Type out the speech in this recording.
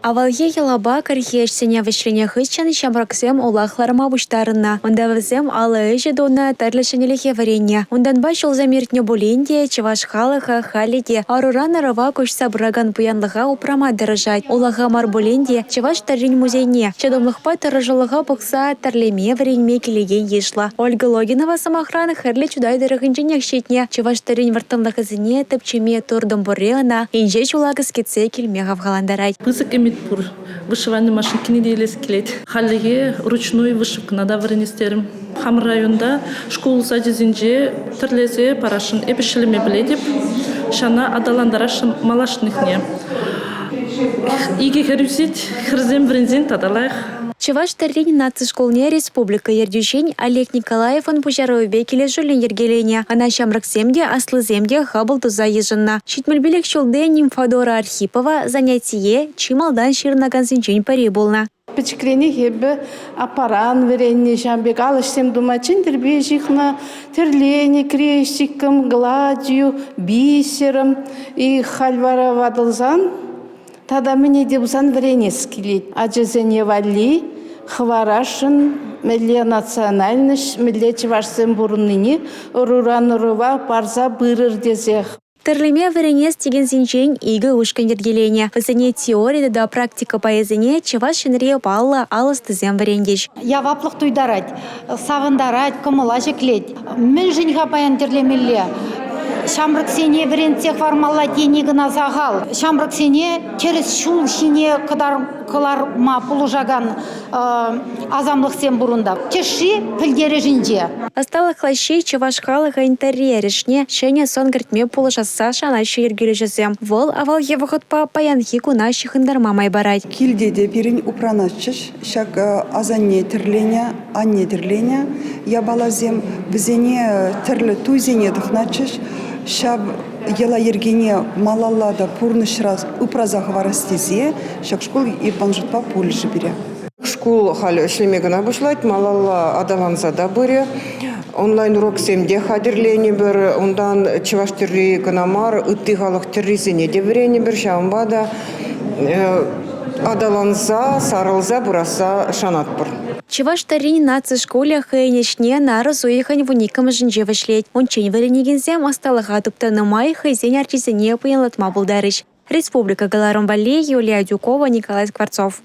Авалге елаба кархешсене вишлене хыщен шамраксем улахларма буштарына. Онда візем алы ыжы дона тарлышынелехе варене. Ондан баш олзамертне болинде, чеваш халыха халиде, аруран арава кушса браган пуянлыға упрама дырыжать. Улаға мар болинде, чеваш таррин музейне. Чадомлықпа тарыжылыға бұқса тарлеме варенме келеген ешла. Ольга Логинова самохран хырле чудай дырығынженек шетне. Чеваш таррин вартымлық ізіне тыпчеме турдым бұрреына. Инже чулагыз кетсе келмеғав ғаландарай. Пур вышивание машинкини делес келет. Халлеге ручной вышивка надо варенестерим. Хам районда школ садизинже терлезе парашын эпишелеме биледип, шана адаландарашын малашныхне. Иге херюсит херзем врензин тадалайх. Чеваш таррин наци-школне республика ердюшень Олег Николаев он пужарове келе жулен ергелене. Ана шамраксемде, аслыземде хабыл туза ежынна. Читмельбелек шулде Нимфодора Архипова занятие чималдан ширнаган синчень пари болна. Печкрени хебе апаран веренне жамбек алышсем думачин дербежихна терлени крещиком, гладью, бисером и хальвара вадылзан. Тада мне дебузан вренес келет. Аджезене вали, хварашын, мелле национальныш, мелле чевашсем бурынныне, руран-рува парза бырыр дезех. Терлеме варенес теген синчень игі ушкан ергелене. Візіне теория да практика поэзіне чеваш шынре палла алыс тізем варендеш. Яваплық туйдарать, савындарать, кымыла жеклет. Мен женьға паян терлемелле. Шамрыксене варенцех вармалла денигына загал. Шамрыксене через шул шине кылар ма пулужаган азамлық сен бұрында. Теши пілдері жинже. Осталых лащей чеваш халыға интерьерешне шене сон гертме пулышаса шанашы ергелі жезем. Вол авалге вғытпа паянхи кунащих индарма майбарать. Килдеде перин упраначыш, шак азанне терления, анне терления, я балазем взене терлі туйзене дыхначыш, шаб ела ергене малаллада пурнышраз упразах варастезе, шак школ и банжутпа пульжи бере. Школ халі шлемегіна бұшлайт, малалла адаланзада бұре. Онлайн урок семде хадирлені бір, ондан чеваштырри гынамар, ыттығалық тірризіне де бірені бір, шамбада адаланза, сарылза, бұраса шанат бұр. Чеваш тарин наци-школе хайнешне нарыз уехань в уникам жинже вышлеть. Он чень варенегензем осталыға туптанымай хайзен артизене пыянлатма булдарыш. Республика Галарумбале, Юлия Дюкова, Николай Скворцов.